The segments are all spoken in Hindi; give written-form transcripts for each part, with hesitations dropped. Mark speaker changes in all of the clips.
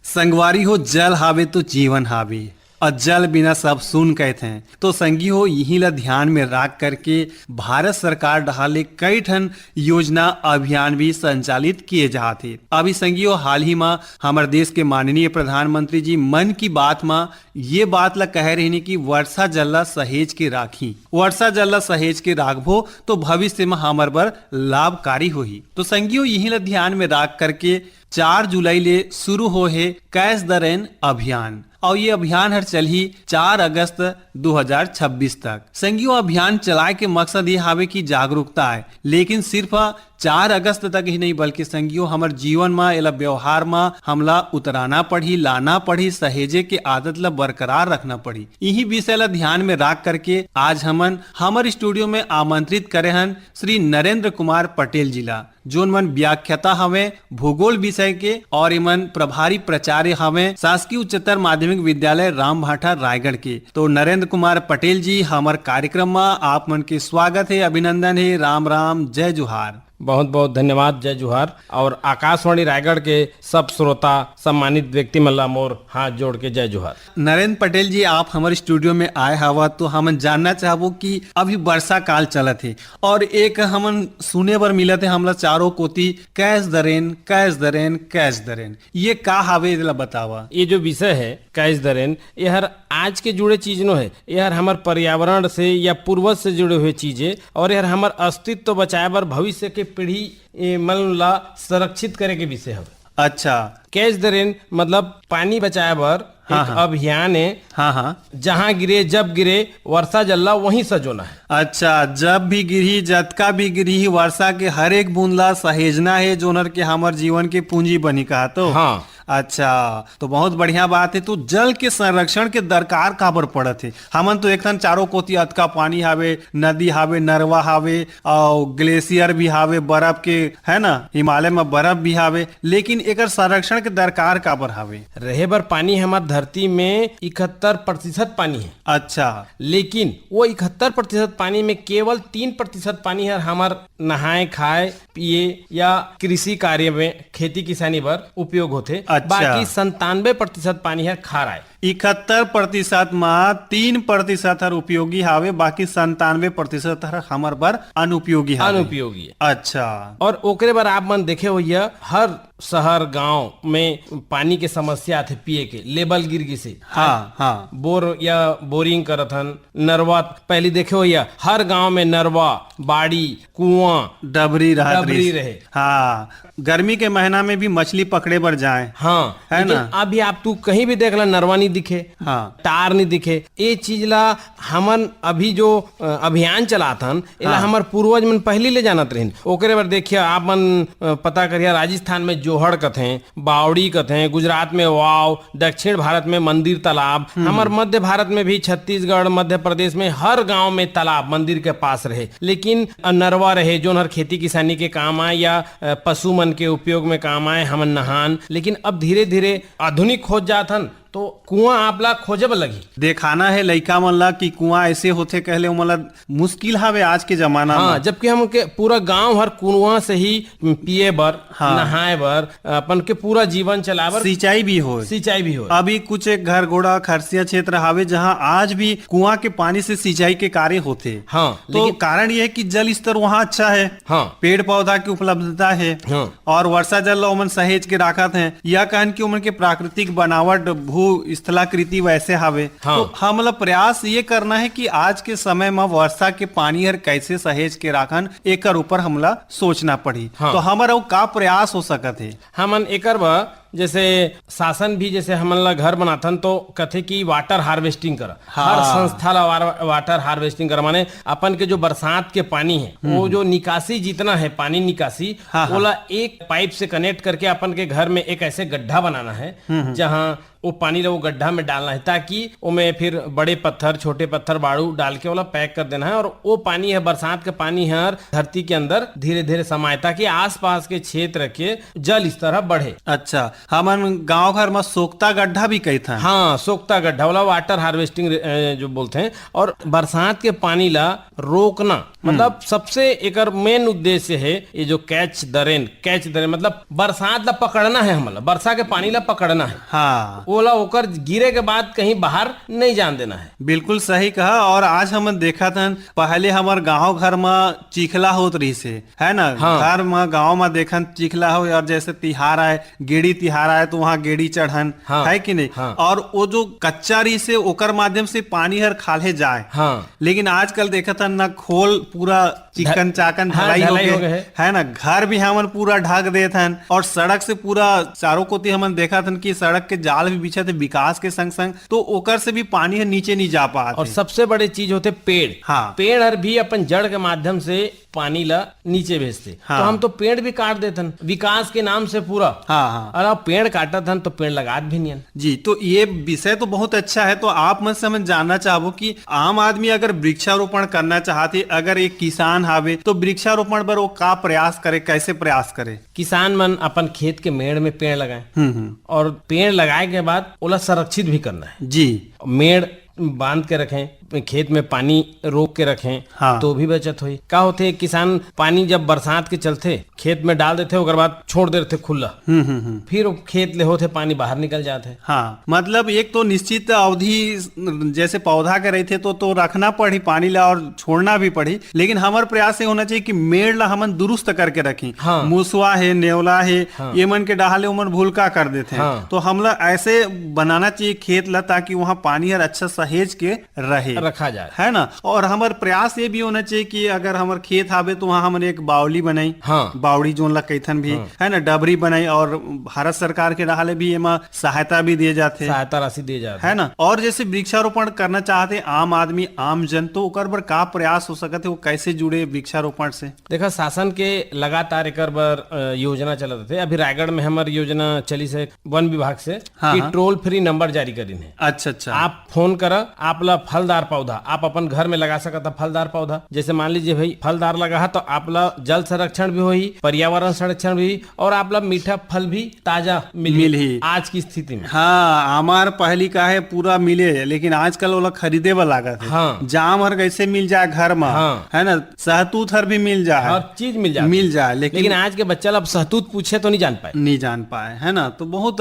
Speaker 1: संगवारी हो जल हावे तो जीवन हावे और जल बिना सब सुन कहते हैं। तो संगी हो यही ला ध्यान में रख करके भारत सरकार ढाले कई ठन योजना अभियान भी संचालित किए जाते। अभी संगी हो हाल ही में हमारे देश के माननीय प्रधानमंत्री जी मन की बात में ये बात ला कह रहे हैं कि वर्षा जल ला सहेज के राखी, वर्षा जल ला सहेज के राखबो तो भविष्य में हमारे बर लाभकारी होही। तो संगी हो यही ला ध्यान में रख करके 4 जुलाई ले शुरू हो है कैच द रेन अभियान और ये अभियान हर चली 4 अगस्त 2026 तक। संगियों अभियान चलाए के मकसद ये हावे की जागरूकता है, लेकिन सिर्फ 4 अगस्त तक ही नहीं बल्कि संगियों हमारे जीवन में या व्यवहार में हमला उतराना पड़ी, लाना पड़ी, सहेजे के आदत ला बरकरार रखना पड़ी। यही विषय ला ध्यान में रख करके आज हमन हमारे स्टूडियो में आमंत्रित करे हन श्री नरेंद्र कुमार पटेल जिला, जो मन व्याख्याता हवे भूगोल विषय के और इमन प्रभारी प्राचार्य हवे शासकीय उच्चतर माध्यमिक विद्यालय रामभाठा रायगढ़ के। तो नरेंद्र कुमार पटेल जी हमारे कार्यक्रम में आप मन के स्वागत है, अभिनंदन है, राम राम, जय जोहार।
Speaker 2: बहुत बहुत धन्यवाद, जय जोहार। और आकाशवाणी रायगढ़ के सब श्रोता सम्मानित व्यक्ति मल्ला मोर हाथ जोड़ के जय जोहार।
Speaker 1: नरेंद्र पटेल जी आप हमारे स्टूडियो में आए हवा तो हम जानना चाहबो कि अभी वर्षा काल चलत है और एक हमन सुने बर मिलत है हमला चारों कोती catch the rain, catch the rain, catch the rain, ये का हावे ला बतावा।
Speaker 2: ये जो विषय है कैच द रेन, ये हर आज के जुड़े चीज नो है, ये हर हमार पर्यावरण से या पूर्वज से जुड़े हुए चीजें और यह हमार अस्तित्व बचाए बर भविष्य के पीढ़ी मन ला संरक्षित करे के विषय है।
Speaker 1: अच्छा,
Speaker 2: कैच द रेन मतलब पानी बचाए बर एक अभियान है।
Speaker 1: हाँ,
Speaker 2: जहाँ गिरे जब गिरे वर्षा जल्ला वहीं सजोना है।
Speaker 1: अच्छा, जब भी गिरी जतका भी गिरी वर्षा के हर एक बूंदला सहेजना है जोनर के हमार जीवन के पूंजी बनी कहा तो।
Speaker 2: हाँ,
Speaker 1: अच्छा, तो बहुत बढ़िया बात है। तो जल के संरक्षण के दरकार काबर पड़त है। हमन तो एक चारों कोती अतका पानी हावे, नदी हावे, नरवा हावे और ग्लेशियर भी हावे, बर्फ के है ना, हिमालय में बर्फ भी हावे, लेकिन एक संरक्षण के दरकार काबर हावे।
Speaker 2: रहे बर पानी हमार धरती में 71% पानी है।
Speaker 1: अच्छा,
Speaker 2: लेकिन वो 71% पानी में केवल 3% पानी है हमार नहाए खाए पिए या कृषि कार्य में खेती किसानी बर उपयोग होते।
Speaker 1: अच्छा।
Speaker 2: बाकी 97% पानी है खारा है।
Speaker 1: 71% में 3% हर उपयोगी हावे, बाकी 97% हर हमार बर अनुपयोगी हावे।
Speaker 2: अनुपयोगी है।
Speaker 1: अच्छा,
Speaker 2: और ओकरे बार आप मन देखे हो यह हर शहर गांव में पानी के समस्या थे पिए के लेवल गिर गई से।
Speaker 1: हाँ,
Speaker 2: बोर या बोरिंग करत हन, नरवा पहले देखे हो या हर गांव में नरवा, बाड़ी, कुआं,
Speaker 1: डबरी
Speaker 2: रहे।
Speaker 1: हाँ, गर्मी के महीना में भी मछली पकड़े बर जाए।
Speaker 2: हाँ,
Speaker 1: है
Speaker 2: लेकिन
Speaker 1: ना?
Speaker 2: अभी आप तू कहीं भी देख ला नरवा नहीं दिखे।
Speaker 1: हाँ,
Speaker 2: तार नहीं दिखे। ये चीज ला हमन अभी जो अभियान चलाथन इला हमार पूर्वज मन पहले ले जानत रहिन। ओकरे बार देखिए आप मन पता करिए राजस्थान में जोहड़ कथे, बावड़ी कथे, गुजरात में वाव, दक्षिण भारत में मंदिर तालाब, हमार मध्य भारत में भी छत्तीसगढ़ मध्य प्रदेश में हर गांव में तालाब मंदिर के पास रहे। लेकिन नरवा रहे जो हर खेती किसानी के काम आए या पशु मन के उपयोग में काम आए, हमन नहान। लेकिन अब धीरे धीरे आधुनिक खोज जाथन तो कुआं आपला खोजब लगी।
Speaker 1: देखाना है लइका मन ला कि कुआं ऐसे होते कहले उमला मुश्किल हावे आज के जमाना में।
Speaker 2: हाँ, जबकि हम के पूरा गांव हर कुआं से ही पिए बर, नहाए बर, अपन के पूरा जीवन चलाए बर
Speaker 1: सिंचाई भी हो। अभी कुछ एक घर घोड़ा खरसिया क्षेत्र हावे जहां आज भी कुआं के पानी से सिंचाई के कार्य होते।
Speaker 2: हाँ,
Speaker 1: तो कारण यह है कि जल स्तर वहाँ अच्छा है।
Speaker 2: हाँ,
Speaker 1: पेड़ पौधा की उपलब्धता है।
Speaker 2: हाँ,
Speaker 1: और वर्षा जल उमन सहेज के राखत है। यह कहन की उमन के प्राकृतिक बनावट स्थलाकृति वैसे हावे।
Speaker 2: हाँ।
Speaker 1: तो हमला प्रयास ये करना है कि आज के समय में वर्षा के पानी हर कैसे सहेज के राखन एकर ऊपर हमला सोचना पड़ी।
Speaker 2: हाँ।
Speaker 1: तो हमारा का प्रयास हो सकत है।
Speaker 2: हमन एकर बा जैसे शासन भी जैसे हमन ला घर बनाथन तो कथे की वाटर हार्वेस्टिंग कर। हर संस्था ला वाटर हार्वेस्टिंग कर माने अपन के जो बरसात के पानी है वो जो निकासी जितना है पानी निकासी ओला एक पाइप से कनेक्ट करके अपन के घर में एक ऐसे गड्ढा बनाना है जहाँ वो पानी वो गड्ढा में डालना है ताकि उसमें फिर बड़े पत्थर छोटे पत्थर बाड़ू डाल के वाला पैक कर देना है और वो पानी है बरसात का पानी है धरती के अंदर धीरे धीरे समाये ताकि आसपास के क्षेत्र के जल स्तर बढ़े।
Speaker 1: अच्छा, हमन गांव घर में सोखता गड्ढा भी कहते हैं।
Speaker 2: हाँ, सोखता गड्ढा वाला वाटर हार्वेस्टिंग जो बोलते हैं। और बरसात के पानी ला रोकना मतलब सबसे एकर मेन उद्देश्य है ये जो कैच द रेन मतलब बरसात ला पकड़ना है, हमला वर्षा के पानी ला पकड़ना है,
Speaker 1: हाँ
Speaker 2: ओला ओकर गिरे के बाद कहीं बाहर नहीं जान देना है।
Speaker 1: बिल्कुल सही कहा। और आज हम देखा था पहले हमार गांव घर में चिखला होत रही से, है ना।
Speaker 2: हाँ।
Speaker 1: घर में गांव में देखन चिखला हो, और जैसे तिहार आए, गेड़ी तिहार आए तो वहाँ गेड़ी चढ़न,
Speaker 2: हाँ।
Speaker 1: है कि नहीं।
Speaker 2: हाँ।
Speaker 1: और वो जो कच्चा रही से ओकर माध्यम से पानी हर खाले जाए।
Speaker 2: हाँ।
Speaker 1: लेकिन आजकल देखा था ना, खोल पूरा चिकन चाकन
Speaker 2: हाँ,
Speaker 1: ढलाई हो
Speaker 2: ढलाई हो
Speaker 1: गए,
Speaker 2: गए
Speaker 1: है ना। घर भी हमन पूरा ढक देत हन, और सड़क से पूरा चारों कोती हमन देखा था कि सड़क के जाल भी बिछा थे विकास के संग संग, तो ओकर से भी पानी नीचे नहीं जा पाते।
Speaker 2: और सबसे बड़े चीज होते पेड़।
Speaker 1: हाँ।
Speaker 2: पेड़ हर भी अपन जड़ के माध्यम से पानी ला नीचे भेजते।
Speaker 1: हाँ।
Speaker 2: तो हम तो पेड़ भी काट देतन विकास के नाम से पूरा।
Speaker 1: हाँ हाँ
Speaker 2: और अब पेड़ काटत हन तो पेड़ लगात भी नहीं हन।
Speaker 1: जी। तो ये विषय तो बहुत अच्छा है। तो आप मुझसे हम जानना चाहबो कि आम आदमी अगर वृक्षारोपण करना चाहते, अगर एक किसान हावे तो वृक्षारोपण पर वो का प्रयास करे, कैसे प्रयास करे?
Speaker 2: किसान मन अपन खेत के मेड़ में पेड़ लगाए, और पेड़ लगाए के बाद ओला संरक्षित भी करना है।
Speaker 1: जी।
Speaker 2: मेड़ बांध के रखें, खेत में पानी रोक के रखें,
Speaker 1: हाँ।
Speaker 2: तो भी बचत हुई। का होते किसान पानी जब बरसात के चलते खेत में डाल देते, ओकर बाद छोड़ देते खुला, फिर वो खेत ले होते पानी बाहर निकल जाते।
Speaker 1: हाँ, मतलब एक तो निश्चित अवधि जैसे पौधा के रही थे तो रखना पड़ी पानी ला, और छोड़ना भी पड़ी। लेकिन हमार प्रयास ये होना चाहिए कि मेड़ ला हमन दुरुस्त करके रखें।
Speaker 2: हाँ।
Speaker 1: मूसवा है, नेवला है,
Speaker 2: हाँ।
Speaker 1: ये मन के डाले उमन भूलका कर देते हैं।
Speaker 2: हाँ।
Speaker 1: तो हमला ऐसे बनाना चाहिए खेत ला, ताकि वहाँ पानी हर अच्छा सहेज के रहे,
Speaker 2: रखा जाए,
Speaker 1: है ना। और हमार प्रयास ये भी होना चाहिए कि अगर हमार खेत आवे तो वहाँ हमन एक बावली बनाई।
Speaker 2: हाँ।
Speaker 1: बावड़ी जोन ला कैथन भी, है ना, डबरी बनाई। और भारत सरकार के डाले भी एमा सहायता भी दिए जाते,
Speaker 2: सहायता राशि दिए जाते,
Speaker 1: है ना। और जैसे वृक्षारोपण करना चाहते आम आदमी, आम जन, तो ओकर बर का प्रयास हो सकते, वो कैसे जुड़े वृक्षारोपण से?
Speaker 2: देखा शासन के लगातार एकर बर योजना चलत थे। अभी रायगढ़ में हमारी योजना चली से वन विभाग से,
Speaker 1: हाँ,
Speaker 2: कि
Speaker 1: हाँ।
Speaker 2: टोल फ्री नंबर जारी करीन है।
Speaker 1: अच्छा अच्छा।
Speaker 2: आप फोन करा, आप ला फलदार पौधा आप अपन घर में लगा सकता। फलदार पौधा जैसे मान लीजिए भाई फलदार लगा है, तो आप ला जल संरक्षण भी होई, पर्यावरण संरक्षण भी, और आप ला मीठा फल भी ताजा मिली आज की स्थिति में।
Speaker 1: हाँ, हमार पहली का है पूरा मिले, लेकिन आजकल वो लोग खरीदे वाला लागत है।
Speaker 2: हाँ।
Speaker 1: जाम हर कैसे मिल जाए घर में,
Speaker 2: हाँ।
Speaker 1: है ना, सहतूत हर भी मिल जाए,
Speaker 2: हर चीज मिल जाए,
Speaker 1: लेकिन
Speaker 2: आज के बच्चा अब सहतूत पूछे तो नहीं जान पाए,
Speaker 1: है ना। तो बहुत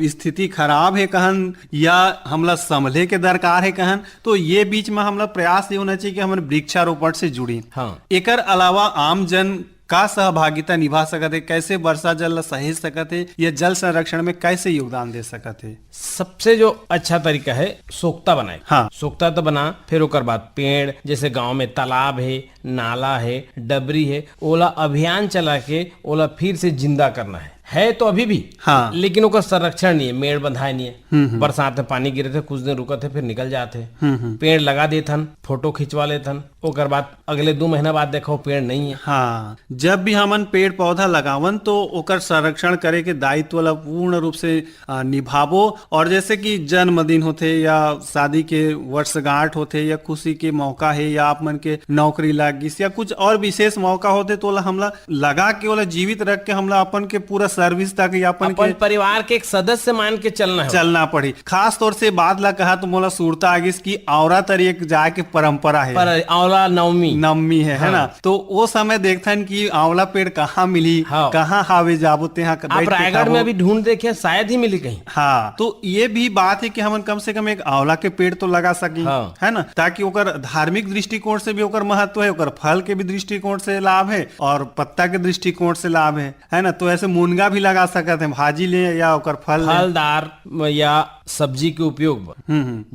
Speaker 1: स्थिति खराब है कहन, या हमला संभले के दरकार है कहन। तो ये बीच में हमला प्रयास ये होना चाहिए कि हम वृक्षारोपण से जुड़ी।
Speaker 2: हाँ।
Speaker 1: एकर अलावा आम जन का सहभागिता निभा सकते, कैसे वर्षा जल सहेज सकते, या जल संरक्षण में कैसे योगदान दे सकते?
Speaker 2: सबसे जो अच्छा तरीका है सोख्ता बनाए।
Speaker 1: हाँ।
Speaker 2: सोख्ता तो बना, फिर ओकर बाद पेड़, जैसे गांव में तालाब है, नाला है, डबरी है, ओला अभियान चला के ओला फिर से जिंदा करना है तो अभी भी।
Speaker 1: हाँ।
Speaker 2: लेकिन ओकर संरक्षण नहीं है, मेड़ बंधाए नहीं है। बरसात में पानी गिरे थे, कुछ दिन रुके थे, फिर निकल जाते। पेड़ लगा देथन, फोटो खिंचवा लेथन, ओकर बाद अगले 2 महीना बाद देखो पेड़ नहीं है।
Speaker 1: हाँ, जब भी हमन पेड़ पौधा लगावन तो ओकर संरक्षण करे के दायित्व ला पूर्ण रूप से निभावो। और जैसे कि जन्मदिन होते, या शादी के वर्षगांठ होते, या खुशी के मौका है, या आप मन के नौकरी लागिस, या कुछ और विशेष मौका होते, तो हमला लगा के ओला जीवित रख के हमला अपन के पूरा सर्विस तक अपन के
Speaker 2: परिवार के एक सदस्य मान के चलना
Speaker 1: पड़ी। खास तौर से बात ला कहा तो मोला सूरता आगिस की आवरा तरी एक जाए के परंपरा है,
Speaker 2: पर आंवला नवमी
Speaker 1: है,
Speaker 2: हाँ।
Speaker 1: है ना। तो वो समय देखथन कि आंवला पेड़ कहाँ मिली,
Speaker 2: हाँ।
Speaker 1: कहाँ हावे जाबो ते
Speaker 2: आप रायगढ़ में अभी ढूंढ देखे, शायद ही मिली कहीं।
Speaker 1: हाँ, तो ये भी बात है कि हम कम से कम एक आंवला के पेड़ तो लगा सकी,
Speaker 2: हाँ।
Speaker 1: है ना, ताकि ओकर धार्मिक दृष्टिकोण से भी ओकर महत्व है, ओकर फल के भी दृष्टिकोण से लाभ है, और पत्ता के दृष्टिकोण से लाभ है ना। तो ऐसे मुनगा भी लगा सकते हैं, भाजी ले या ओकर
Speaker 2: फलदार या सब्जी के उपयोग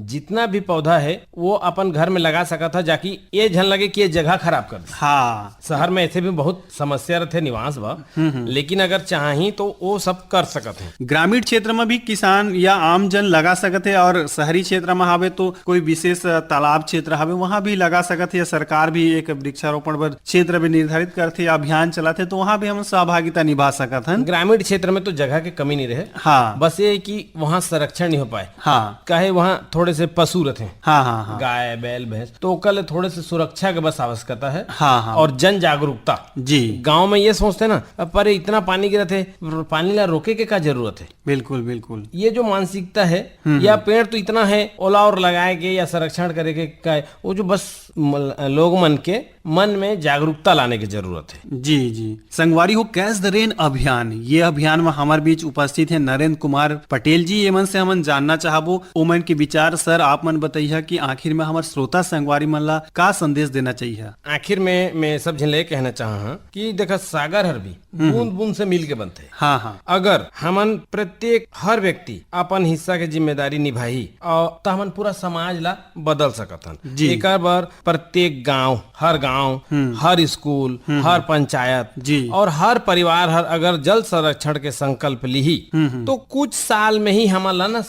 Speaker 2: जितना भी पौधा है वो अपन घर में लगा सका था, जाकि ये झन लगे कि ये जगह खराब कर दे।
Speaker 1: हाँ।
Speaker 2: शहर में ऐसे भी बहुत समस्या रहते निवास बा, लेकिन अगर चाही तो वो सब कर सकते हैं।
Speaker 1: ग्रामीण क्षेत्र में भी किसान या आम जन लगा सकते हैं, और शहरी क्षेत्र में हावे तो कोई विशेष तालाब क्षेत्र हावे वहां भी लगा सकते हैं। सरकार भी एक वृक्षारोपण पर क्षेत्र भी निर्धारित करते, अभियान चलाते, तो वहां भी हम सहभागिता निभा सकते हैं।
Speaker 2: ग्रामीण क्षेत्र में तो जगह की कमी नहीं रहे।
Speaker 1: हाँ।
Speaker 2: बस ये कि वहाँ संरक्षण नहीं हो पाए।
Speaker 1: हाँ।
Speaker 2: कहे वहाँ थोड़े से पशु रहते हैं।
Speaker 1: हाँ हाँ हाँ।
Speaker 2: गाय बैल भैंस, तो कल थोड़े से सुरक्षा के बस आवश्यकता है।
Speaker 1: हाँ हाँ।
Speaker 2: और जन जागरूकता।
Speaker 1: जी।
Speaker 2: गांव में ये सोचते ना, पर इतना पानी गिरा थे, पानी ला रोके के क्या जरूरत है।
Speaker 1: बिल्कुल बिल्कुल।
Speaker 2: ये जो मानसिकता है, या पेड़ तो इतना है ओला और लगाए के या संरक्षण करे के, वो जो बस लोग मन के मन में जागरूकता लाने की जरूरत है।
Speaker 1: जी जी। संगवारी हो कैच द रेन अभियान, ये अभियान में हमारे बीच उपस्थित है नरेंद्र कुमार पटेल जी। ये मन से हमन जानना चाहबो ओमन के विचार। सर आप मन बताइए कि आखिर में हमारे श्रोता संगवारी मन ला का संदेश देना चाहिए।
Speaker 2: आखिर में मैं सब झिले कहना चाहा कि देखा सागर हर भी बूंद बूंद से मिल के बनते हैं।
Speaker 1: हाँ हाँ।
Speaker 2: अगर हमन प्रत्येक हर व्यक्ति अपन हिस्सा के जिम्मेदारी निभाई और तो हमन पूरा समाज ला बदल सकत हन।
Speaker 1: जी।
Speaker 2: एक बार प्रत्येक गांव, हर स्कूल, हर पंचायत
Speaker 1: जी।
Speaker 2: और हर परिवार हर अगर जल संरक्षण के संकल्प ली तो कुछ साल में ही हमन ला ना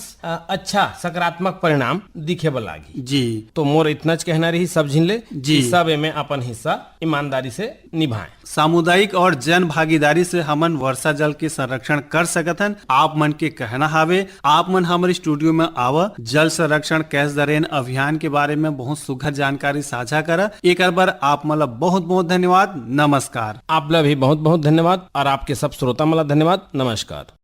Speaker 2: अच्छा सकारात्मक परिणाम दिखे लागी।
Speaker 1: जी।
Speaker 2: तो मोर इतना कहना रही सब झिले
Speaker 1: जी।
Speaker 2: सब में अपन हिस्सा ईमानदारी से निभाएं।
Speaker 1: सामुदायिक और जन भागीदारी से हमन वर्षा जल के संरक्षण कर सकत हन। आप मन के कहना हावे, आप मन हमारे स्टूडियो में आवा, जल संरक्षण कैच द रेन अभियान के बारे में बहुत सुघर जानकारी साझा करा। एक बार आप मला बहुत बहुत धन्यवाद। नमस्कार।
Speaker 2: आप ला भी बहुत बहुत धन्यवाद और आपके सब श्रोता मला धन्यवाद। नमस्कार।